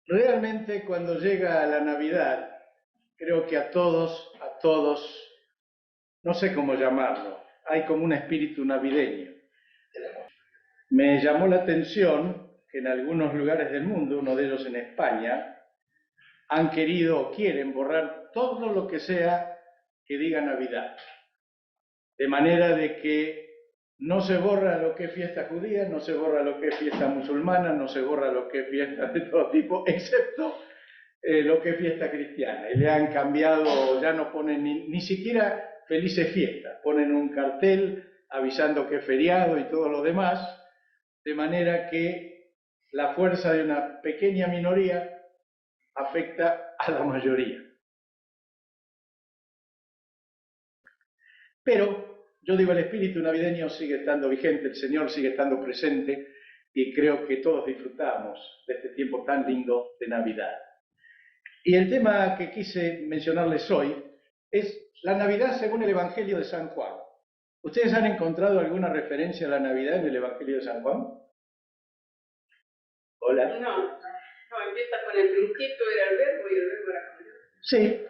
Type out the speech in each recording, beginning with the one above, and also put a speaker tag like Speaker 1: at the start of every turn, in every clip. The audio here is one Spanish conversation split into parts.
Speaker 1: Realmente cuando llega la Navidad, creo que a todos, no sé cómo llamarlo, hay como un espíritu navideño. Me llamó la atención que en algunos lugares del mundo, uno de ellos en España, han querido o quieren borrar todo lo que sea que diga Navidad. De manera de que no se borra lo que es fiesta judía, no se borra lo que es fiesta musulmana, no se borra lo que es fiesta de todo tipo, excepto lo que es fiesta cristiana. Y le han cambiado, ya no ponen ni siquiera felices fiestas, ponen un cartel avisando que es feriado y todo lo demás, de manera que la fuerza de una pequeña minoría afecta a la mayoría. Pero yo digo, el espíritu navideño sigue estando vigente, el Señor sigue estando presente y creo que todos disfrutamos de este tiempo tan lindo de Navidad. Y el tema que quise mencionarles hoy es la Navidad según el Evangelio de San Juan. ¿Ustedes han encontrado alguna referencia a la Navidad en el Evangelio de San Juan? Hola.
Speaker 2: No, empieza con el principio era el verbo y el verbo era con Dios.
Speaker 1: Sí,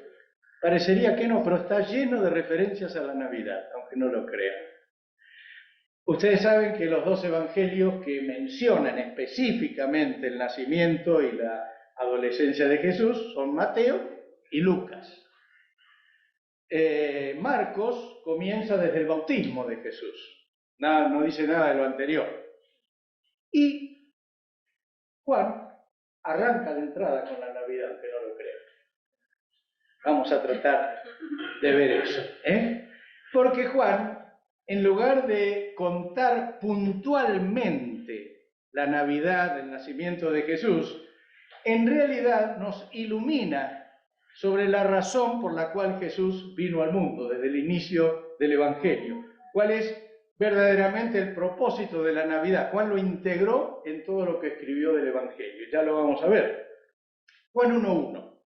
Speaker 1: parecería que no, pero está lleno de referencias a la Navidad, aunque no lo crean. Ustedes saben que los dos evangelios que mencionan específicamente el nacimiento y la adolescencia de Jesús son Mateo y Lucas. Marcos comienza desde el bautismo de Jesús, no dice nada de lo anterior. Y Juan arranca de entrada con la Navidad, aunque no lo crean. Vamos a tratar de ver eso, porque Juan, en lugar de contar puntualmente la Navidad, el nacimiento de Jesús, en realidad nos ilumina sobre la razón por la cual Jesús vino al mundo desde el inicio del Evangelio. ¿Cuál es verdaderamente el propósito de la Navidad? Juan lo integró en todo lo que escribió del Evangelio. Ya lo vamos a ver. Juan 1:1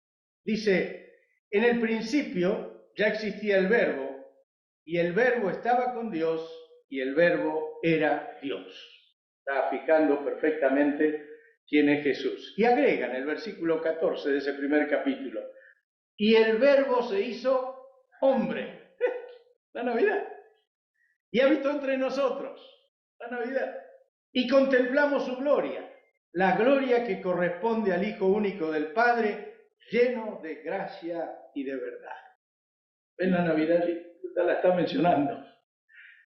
Speaker 1: dice: en el principio ya existía el Verbo, y el Verbo estaba con Dios, y el Verbo era Dios. Está fijando perfectamente quién es Jesús. Y agrega en el versículo 14 de ese primer capítulo: y el Verbo se hizo hombre. La Navidad. Y habitó entre nosotros. La Navidad. Y contemplamos su gloria, la gloria que corresponde al Hijo único del Padre, lleno de gracia y de verdad. ¿Ven la Navidad? Ya la está mencionando.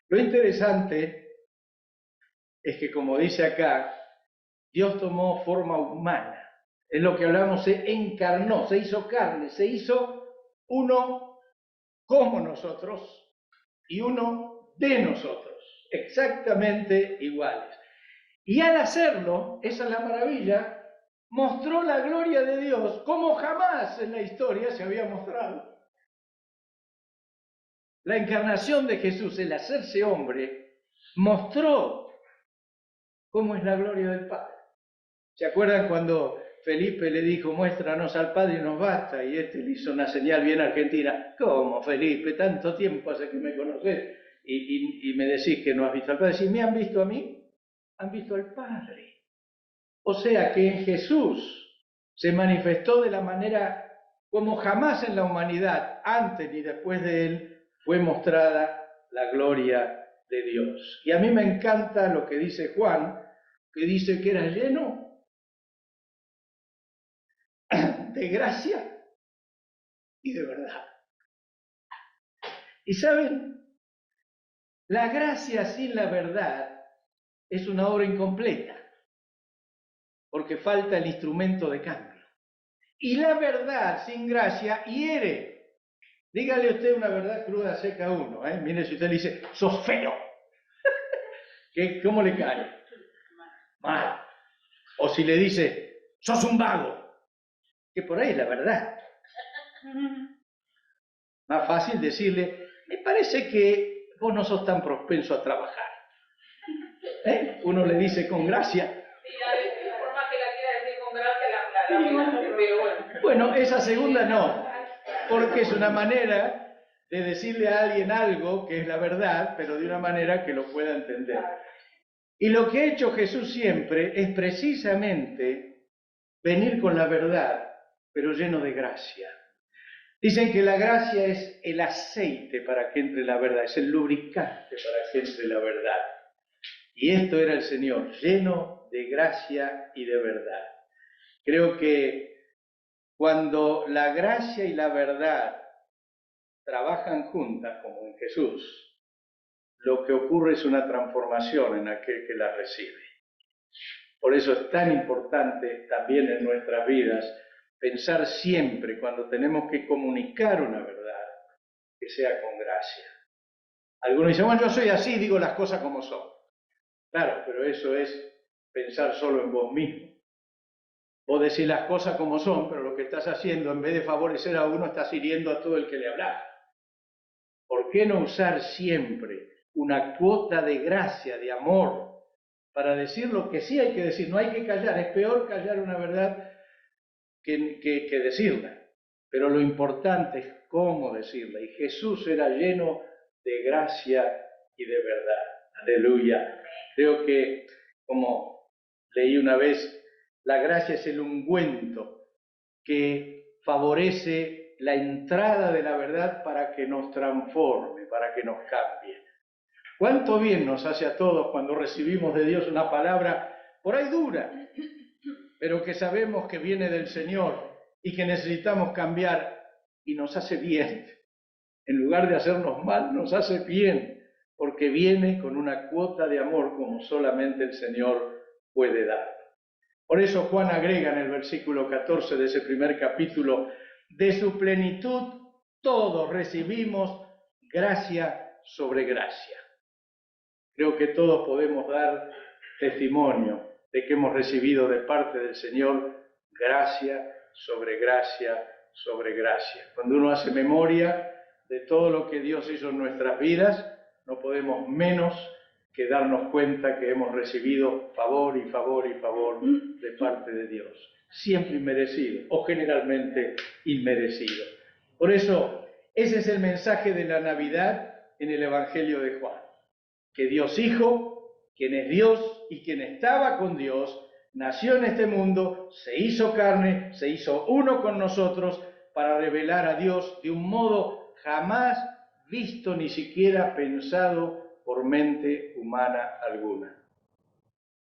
Speaker 1: Lo interesante es que, como dice acá, Dios tomó forma humana. Es lo que hablamos, se encarnó, se hizo carne, se hizo uno como nosotros y uno de nosotros, exactamente iguales. Y al hacerlo, esa es la maravilla, mostró la gloria de Dios como jamás en la historia se había mostrado. La encarnación de Jesús, el hacerse hombre, mostró cómo es la gloria del Padre. ¿Se acuerdan cuando Felipe le dijo, muéstranos al Padre y nos basta? Y este le hizo una señal bien argentina. ¿Cómo, Felipe? Tanto tiempo hace que me conocés y me decís que no has visto al Padre. Si me han visto a mí, han visto al Padre. O sea que en Jesús se manifestó de la manera como jamás en la humanidad, antes ni después de él, fue mostrada la gloria de Dios. Y a mí me encanta lo que dice Juan, que dice que era lleno de gracia y de verdad. Y saben, la gracia sin la verdad es una obra incompleta, porque falta el instrumento de cambio. Y la verdad sin gracia hiere. Dígale usted una verdad cruda, seca a uno. Mire, si usted le dice, sos feo, ¿cómo le cae? Mal. O si le dice, sos un vago, que por ahí es la verdad. Más fácil decirle, me parece que vos no sos tan propenso a trabajar. Uno le dice con gracia.
Speaker 2: Sí, por más que la quiera decir con gracia, pero bueno.
Speaker 1: Bueno, esa segunda no, porque es una manera de decirle a alguien algo que es la verdad, pero de una manera que lo pueda entender. Y lo que ha hecho Jesús siempre es precisamente venir con la verdad, pero lleno de gracia. Dicen que la gracia es el aceite para que entre la verdad, es el lubricante para que entre la verdad. Y esto era el Señor, lleno de gracia y de verdad. Creo que cuando la gracia y la verdad trabajan juntas, como en Jesús, lo que ocurre es una transformación en aquel que la recibe. Por eso es tan importante también en nuestras vidas pensar siempre, cuando tenemos que comunicar una verdad, que sea con gracia. Algunos dicen, bueno, yo soy así, digo las cosas como son. Claro, pero eso es pensar solo en vos mismo. Vos decís las cosas como son, pero lo que estás haciendo, en vez de favorecer a uno, estás hiriendo a todo el que le hablas. ¿Por qué no usar siempre una cuota de gracia, de amor, para decir lo que sí hay que decir? No hay que callar, es peor callar una verdad que decirla. Pero lo importante es cómo decirla. Y Jesús era lleno de gracia y de verdad. Aleluya. Creo que, como leí una vez, la gracia es el ungüento que favorece la entrada de la verdad para que nos transforme, para que nos cambie. ¿Cuánto bien nos hace a todos cuando recibimos de Dios una palabra por ahí dura, pero que sabemos que viene del Señor y que necesitamos cambiar, y nos hace bien? En lugar de hacernos mal, nos hace bien, porque viene con una cuota de amor como solamente el Señor puede dar. Por eso Juan agrega en el versículo 14 de ese primer capítulo, de su plenitud todos recibimos gracia sobre gracia. Creo que todos podemos dar testimonio de que hemos recibido de parte del Señor gracia sobre gracia sobre gracia. Cuando uno hace memoria de todo lo que Dios hizo en nuestras vidas, no podemos menos que darnos cuenta que hemos recibido favor y favor y favor de parte de Dios. Siempre inmerecido, o generalmente inmerecido. Por eso, ese es el mensaje de la Navidad en el Evangelio de Juan. Que Dios Hijo, quien es Dios y quien estaba con Dios, nació en este mundo, se hizo carne, se hizo uno con nosotros para revelar a Dios de un modo jamás visto ni siquiera pensado por mente humana alguna.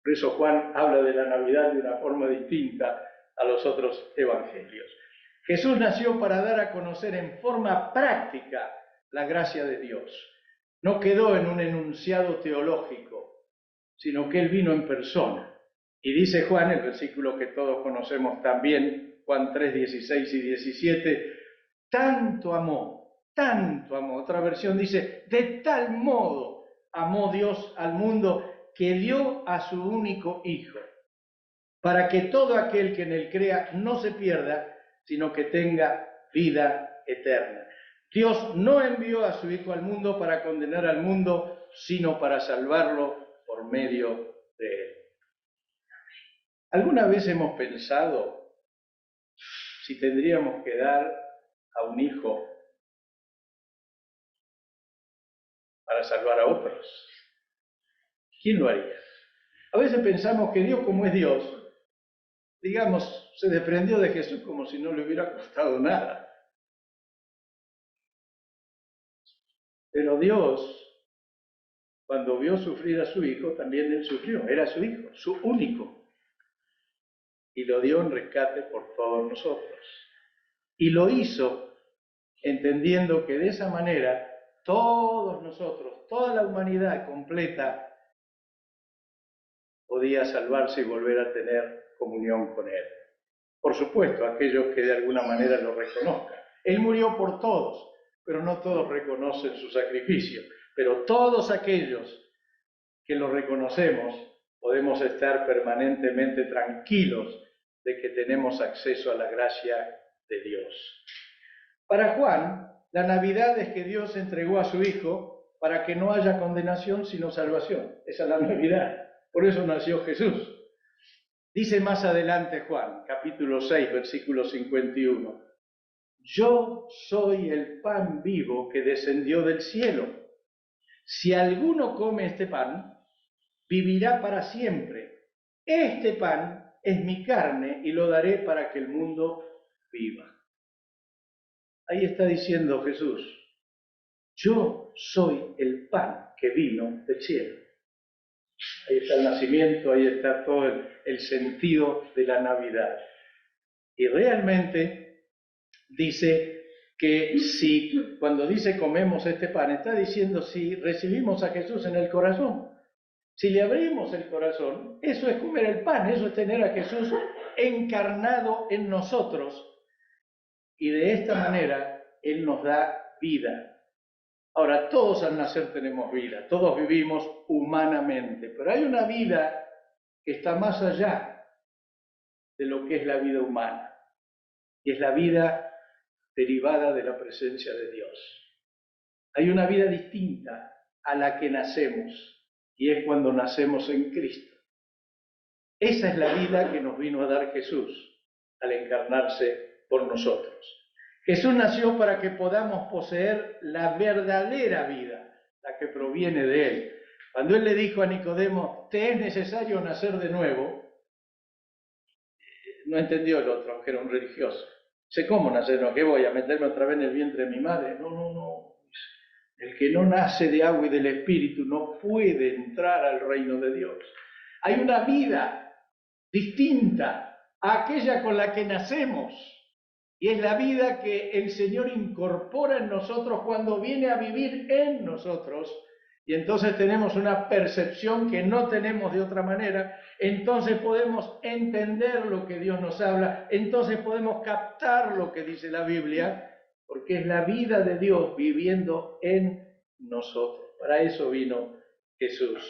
Speaker 1: Por eso Juan habla de la Navidad de una forma distinta a los otros evangelios. Jesús nació para dar a conocer en forma práctica la gracia de Dios. No quedó en un enunciado teológico, sino que Él vino en persona. Y dice Juan, el versículo que todos conocemos también, Juan 3, 16 y 17, tanto amó, otra versión dice, de tal modo amó Dios al mundo que dio a su único Hijo, para que todo aquel que en Él crea no se pierda, sino que tenga vida eterna. Dios no envió a su Hijo al mundo para condenar al mundo, sino para salvarlo por medio de Él. ¿Alguna vez hemos pensado si tendríamos que dar a un hijo para salvar a otros? ¿Quién lo haría? A veces pensamos que Dios, como es Dios, digamos, se desprendió de Jesús como si no le hubiera costado nada. Pero Dios, cuando vio sufrir a su Hijo, también Él sufrió. Era su Hijo, su único. Y lo dio en rescate por todos nosotros. Y lo hizo entendiendo que de esa manera todos nosotros, toda la humanidad completa, podía salvarse y volver a tener comunión con Él. Por supuesto, aquellos que de alguna manera lo reconozcan. Él murió por todos, pero no todos reconocen su sacrificio. Pero todos aquellos que lo reconocemos, podemos estar permanentemente tranquilos de que tenemos acceso a la gracia de Dios. Para Juan, la Navidad es que Dios entregó a su Hijo para que no haya condenación sino salvación. Esa es la Navidad. Por eso nació Jesús. Dice más adelante Juan, capítulo 6, versículo 51. Yo soy el pan vivo que descendió del cielo. Si alguno come este pan, vivirá para siempre. Este pan es mi carne y lo daré para que el mundo viva. Ahí está diciendo Jesús, yo soy el pan que vino del cielo. Ahí está el nacimiento, ahí está todo el sentido de la Navidad. Y realmente dice que si, cuando dice comemos este pan, está diciendo si recibimos a Jesús en el corazón. Si le abrimos el corazón, eso es comer el pan, eso es tener a Jesús encarnado en nosotros. Y de esta manera Él nos da vida. Ahora, todos al nacer tenemos vida, todos vivimos humanamente, pero hay una vida que está más allá de lo que es la vida humana, y es la vida derivada de la presencia de Dios. Hay una vida distinta a la que nacemos, y es cuando nacemos en Cristo. Esa es la vida que nos vino a dar Jesús al encarnarse por nosotros. Jesús nació para que podamos poseer la verdadera vida, la que proviene de Él. Cuando Él le dijo a Nicodemo, te es necesario nacer de nuevo, no entendió el otro, aunque era un religioso. Sé cómo nacer, ¿no? ¿Qué voy a meterme otra vez en el vientre de mi madre? No. El que no nace de agua y del Espíritu no puede entrar al reino de Dios. Hay una vida distinta a aquella con la que nacemos. Y es la vida que el Señor incorpora en nosotros cuando viene a vivir en nosotros. Y entonces tenemos una percepción que no tenemos de otra manera. Entonces podemos entender lo que Dios nos habla. Entonces podemos captar lo que dice la Biblia. Porque es la vida de Dios viviendo en nosotros. Para eso vino Jesús.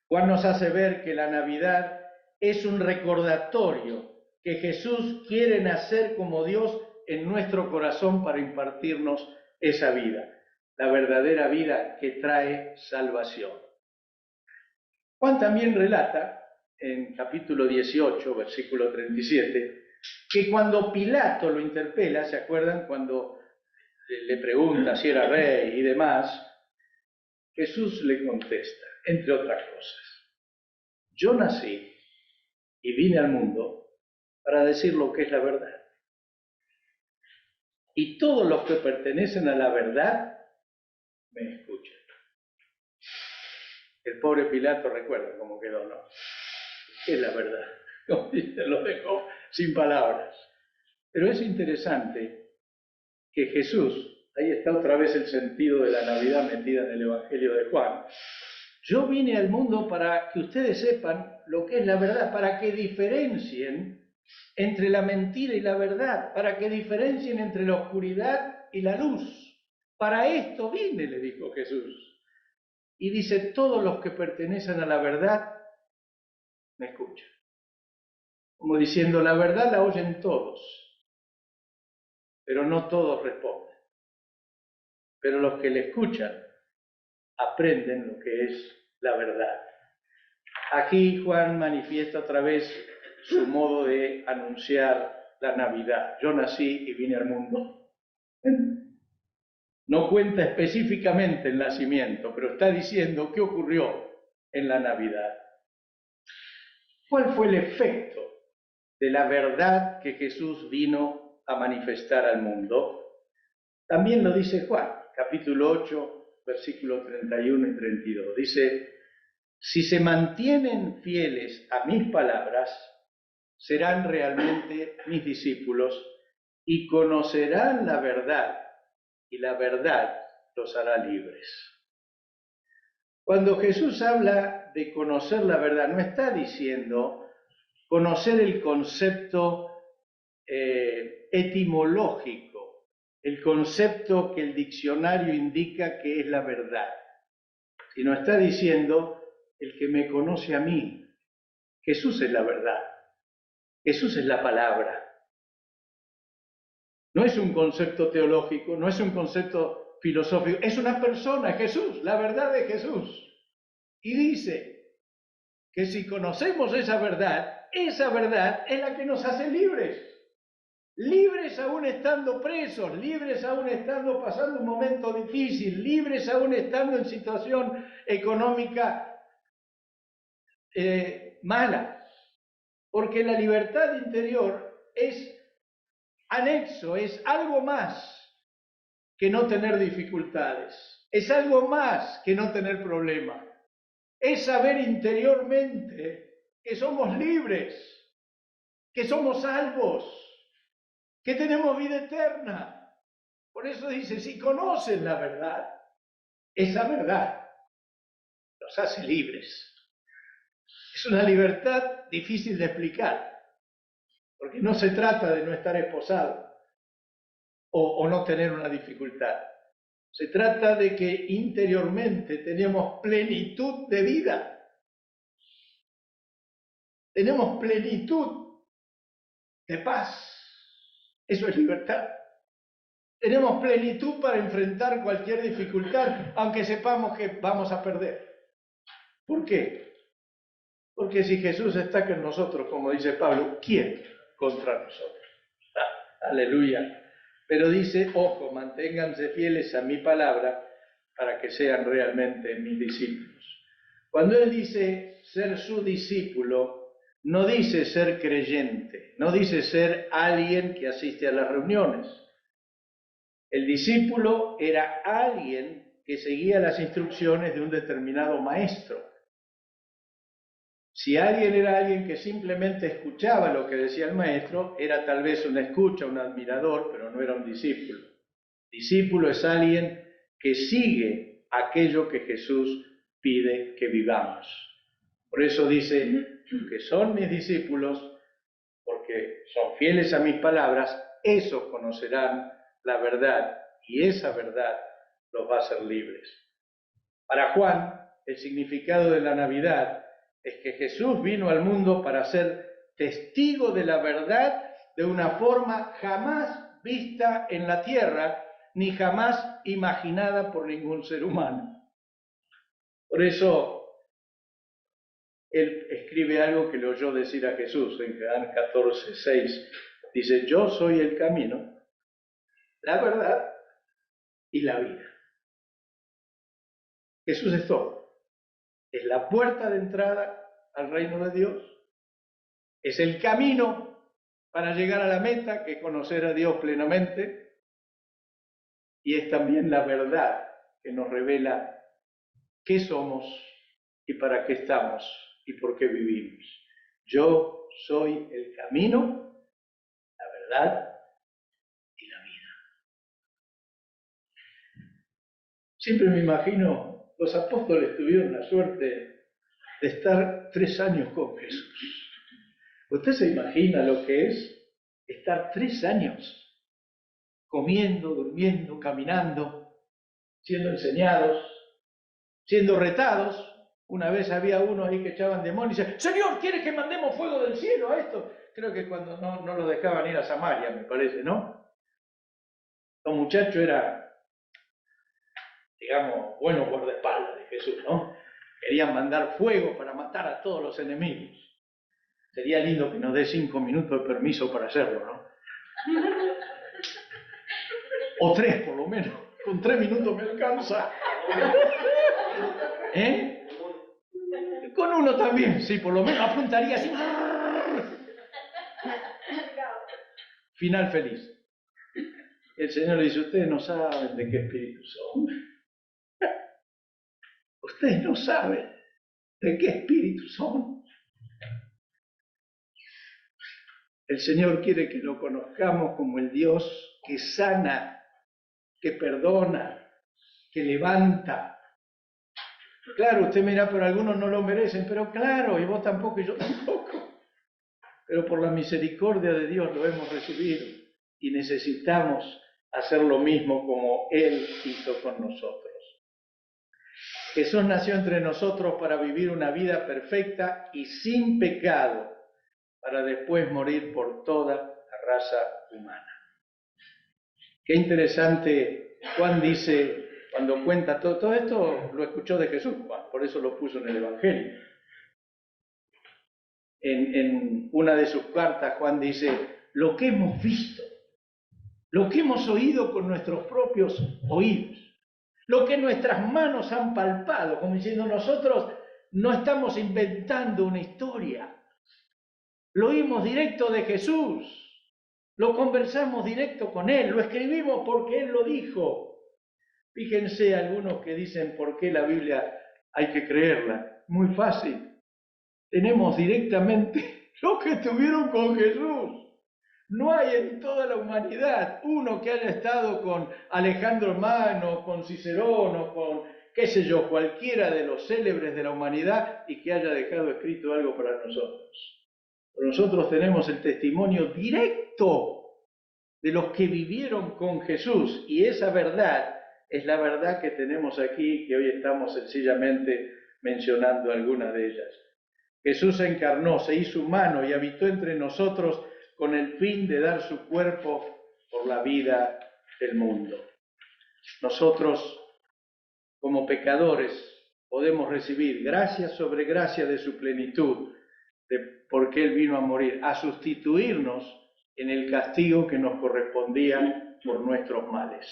Speaker 1: Juan nos hace ver que la Navidad es un recordatorio que Jesús quiere nacer como Dios en nuestro corazón para impartirnos esa vida, la verdadera vida que trae salvación. Juan también relata, en capítulo 18, versículo 37, que cuando Pilato lo interpela, ¿se acuerdan? Cuando le pregunta si era rey y demás, Jesús le contesta, entre otras cosas, yo nací y vine al mundo para decir lo que es la verdad. Y todos los que pertenecen a la verdad me escuchan. El pobre Pilato recuerda cómo quedó, ¿no? ¿Qué es la verdad? Como dice, lo dejó sin palabras. Pero es interesante que Jesús, ahí está otra vez el sentido de la Navidad metida en el Evangelio de Juan. Yo vine al mundo para que ustedes sepan lo que es la verdad, para que diferencien entre la mentira y la verdad, para que diferencien entre la oscuridad y la luz. Para esto vine, le dijo Jesús. Y dice, todos los que pertenecen a la verdad me escuchan. Como diciendo, la verdad la oyen todos, pero no todos responden. Pero los que le escuchan aprenden lo que es la verdad. Aquí Juan manifiesta otra vez su modo de anunciar la Navidad. Yo nací y vine al mundo. No cuenta específicamente el nacimiento, pero está diciendo qué ocurrió en la Navidad. ¿Cuál fue el efecto de la verdad que Jesús vino a manifestar al mundo? También lo dice Juan, capítulo 8, versículos 31 y 32. Dice, si se mantienen fieles a mis palabras, serán realmente mis discípulos y conocerán la verdad, y la verdad los hará libres. Cuando Jesús habla de conocer la verdad, no está diciendo conocer el concepto etimológico, el concepto que el diccionario indica que es la verdad, sino está diciendo el que me conoce a mí. Jesús es la verdad, Jesús es la palabra. No es un concepto teológico, no es un concepto filosófico, es una persona, Jesús, la verdad de Jesús. Y dice que si conocemos esa verdad es la que nos hace libres. Libres aún estando presos, libres aún estando pasando un momento difícil, libres aún estando en situación económica mala. Porque la libertad interior es anexo, es algo más que no tener dificultades, es algo más que no tener problemas, es saber interiormente que somos libres, que somos salvos, que tenemos vida eterna. Por eso dice, si conocen la verdad, esa verdad los hace libres. Es una libertad difícil de explicar, porque no se trata de no estar esposado o no tener una dificultad. Se trata de que interiormente tenemos plenitud de vida. Tenemos plenitud de paz. Eso es libertad. Tenemos plenitud para enfrentar cualquier dificultad, aunque sepamos que vamos a perder. ¿Por qué? Porque si Jesús está con nosotros, como dice Pablo, ¿quién contra nosotros? Aleluya. Pero dice, ojo, manténganse fieles a mi palabra para que sean realmente mis discípulos. Cuando él dice ser su discípulo, no dice ser creyente, no dice ser alguien que asiste a las reuniones. El discípulo era alguien que seguía las instrucciones de un determinado maestro. Si alguien era alguien que simplemente escuchaba lo que decía el maestro, era tal vez un escucha, un admirador, pero no era un discípulo. Discípulo es alguien que sigue aquello que Jesús pide que vivamos. Por eso dice que son mis discípulos, porque son fieles a mis palabras, esos conocerán la verdad y esa verdad los va a hacer libres. Para Juan, el significado de la Navidad es que Jesús vino al mundo para ser testigo de la verdad de una forma jamás vista en la tierra, ni jamás imaginada por ningún ser humano. Por eso, él escribe algo que le oyó decir a Jesús en Juan 14:6. Dice, yo soy el camino, la verdad y la vida. Jesús es todo. Es la puerta de entrada al reino de Dios. Es el camino para llegar a la meta, que es conocer a Dios plenamente. Y es también la verdad que nos revela qué somos y para qué estamos y por qué vivimos. Yo soy el camino, la verdad y la vida. Siempre me imagino, los apóstoles tuvieron la suerte de estar 3 años con Jesús. ¿Usted se imagina lo que es estar 3 años comiendo, durmiendo, caminando, siendo enseñados, siendo retados? Una vez había uno ahí que echaban demonios y decía, Señor, ¿quieres que mandemos fuego del cielo a esto? Creo que cuando no lo dejaban ir a Samaria, me parece, ¿no? Los muchachos eran, digamos, buenos guardaespaldas de Jesús, ¿no? Querían mandar fuego para matar a todos los enemigos. Sería lindo que nos dé 5 minutos de permiso para hacerlo, ¿no? O 3 por lo menos. Con 3 minutos me alcanza. ¿Eh? Con 1 también, sí, por lo menos apuntaría así. Final feliz. El Señor le dice, ustedes no saben de qué espíritu son. Ustedes no saben de qué espíritu son. El Señor quiere que lo conozcamos como el Dios que sana, que perdona, que levanta. Claro, usted mira, pero algunos no lo merecen, pero claro, y vos tampoco y yo tampoco. Pero por la misericordia de Dios lo hemos recibido y necesitamos hacer lo mismo como Él hizo con nosotros. Jesús nació entre nosotros para vivir una vida perfecta y sin pecado, para después morir por toda la raza humana. Qué interesante, Juan dice, cuando cuenta todo esto, lo escuchó de Jesús, Juan, por eso lo puso en el Evangelio. En una de sus cartas, Juan dice, lo que hemos visto, lo que hemos oído con nuestros propios oídos, lo que nuestras manos han palpado, como diciendo, nosotros no estamos inventando una historia. lo oímos directo de Jesús, lo conversamos directo con Él, lo escribimos porque Él lo dijo. Fíjense algunos que dicen por qué la Biblia hay que creerla. Muy fácil. Tenemos directamente lo que estuvieron con Jesús. No hay en toda la humanidad uno que haya estado con Alejandro Magno, con Cicerón, con, qué sé yo, cualquiera de los célebres de la humanidad y que haya dejado escrito algo para nosotros. Pero nosotros tenemos el testimonio directo de los que vivieron con Jesús, y esa verdad es la verdad que tenemos aquí, que hoy estamos sencillamente mencionando algunas de ellas. Jesús se encarnó, se hizo humano y habitó entre nosotros con el fin de dar su cuerpo por la vida del mundo. Nosotros, como pecadores, podemos recibir gracia sobre gracia de su plenitud, porque Él vino a morir, a sustituirnos en el castigo que nos correspondía por nuestros males.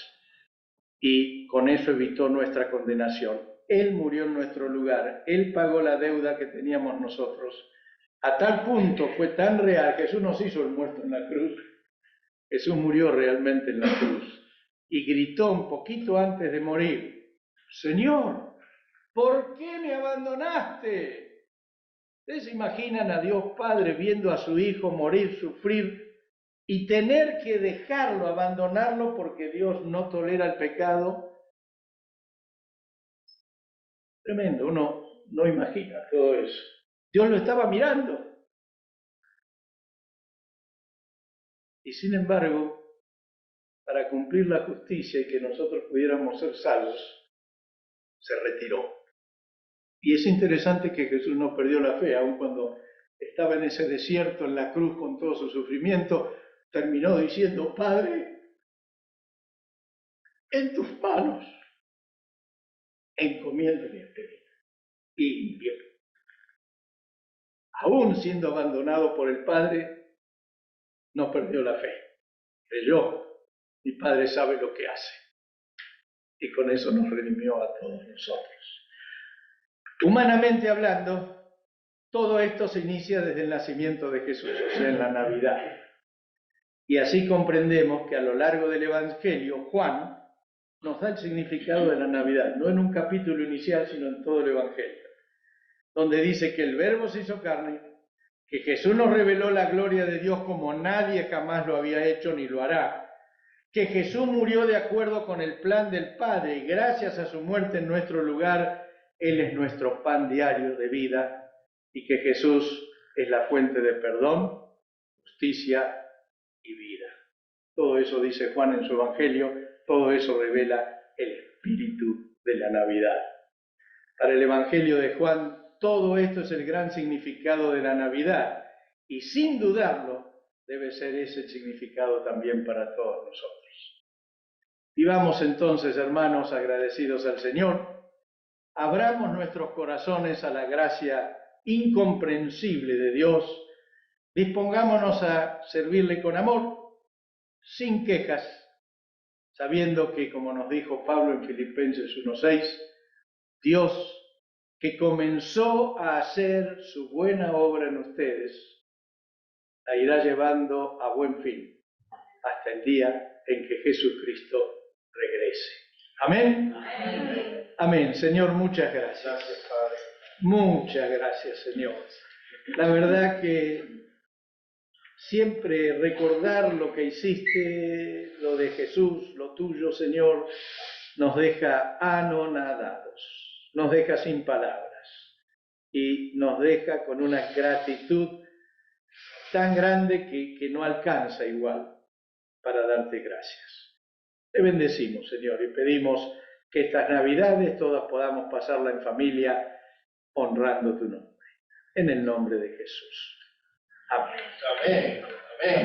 Speaker 1: Y con eso evitó nuestra condenación. Él murió en nuestro lugar, Él pagó la deuda que teníamos nosotros. A tal punto fue tan real, Jesús nos hizo el muerto en la cruz. Jesús murió realmente en la cruz y gritó un poquito antes de morir: Señor, ¿por qué me abandonaste? ¿Ustedes se imaginan a Dios Padre viendo a su Hijo morir, sufrir y tener que dejarlo, abandonarlo porque Dios no tolera el pecado? Tremendo, uno no imagina todo eso. Dios lo estaba mirando. Y sin embargo, para cumplir la justicia y que nosotros pudiéramos ser salvos, se retiró. Y es interesante que Jesús no perdió la fe, aun cuando estaba en ese desierto, en la cruz, con todo su sufrimiento, terminó diciendo: Padre, en tus manos encomiendo mi espíritu. Y murió. Aún siendo abandonado por el Padre, no perdió la fe. Creyó: mi Padre sabe lo que hace. Y con eso nos redimió a todos nosotros. Humanamente hablando, todo esto se inicia desde el nacimiento de Jesús, o sea, en la Navidad. Y así comprendemos que a lo largo del Evangelio, Juan nos da el significado de la Navidad, no en un capítulo inicial, sino en todo el Evangelio, donde dice que el Verbo se hizo carne, que Jesús nos reveló la gloria de Dios como nadie jamás lo había hecho ni lo hará, que Jesús murió de acuerdo con el plan del Padre y gracias a su muerte en nuestro lugar, Él es nuestro pan diario de vida, y que Jesús es la fuente de perdón, justicia y vida. Todo eso dice Juan en su Evangelio, todo eso revela el espíritu de la Navidad. Para el Evangelio de Juan, todo esto es el gran significado de la Navidad, y sin dudarlo, debe ser ese el significado también para todos nosotros. Vivamos entonces, hermanos, agradecidos al Señor, abramos nuestros corazones a la gracia incomprensible de Dios, dispongámonos a servirle con amor, sin quejas, sabiendo que, como nos dijo Pablo en Filipenses 1:6, Dios, que comenzó a hacer su buena obra en ustedes, la irá llevando a buen fin hasta el día en que Jesucristo regrese. ¿Amén? Amén. Amén. Señor, muchas gracias. Gracias, Padre. Muchas gracias, Señor. La verdad que siempre recordar lo que hiciste, lo de Jesús, lo tuyo, Señor, nos deja anonadados, nos deja sin palabras y nos deja con una gratitud tan grande que no alcanza igual para darte gracias. Te bendecimos, Señor, y pedimos que estas Navidades todas podamos pasarla en familia honrando tu nombre. En el nombre de Jesús. Amén. Amén. Amén.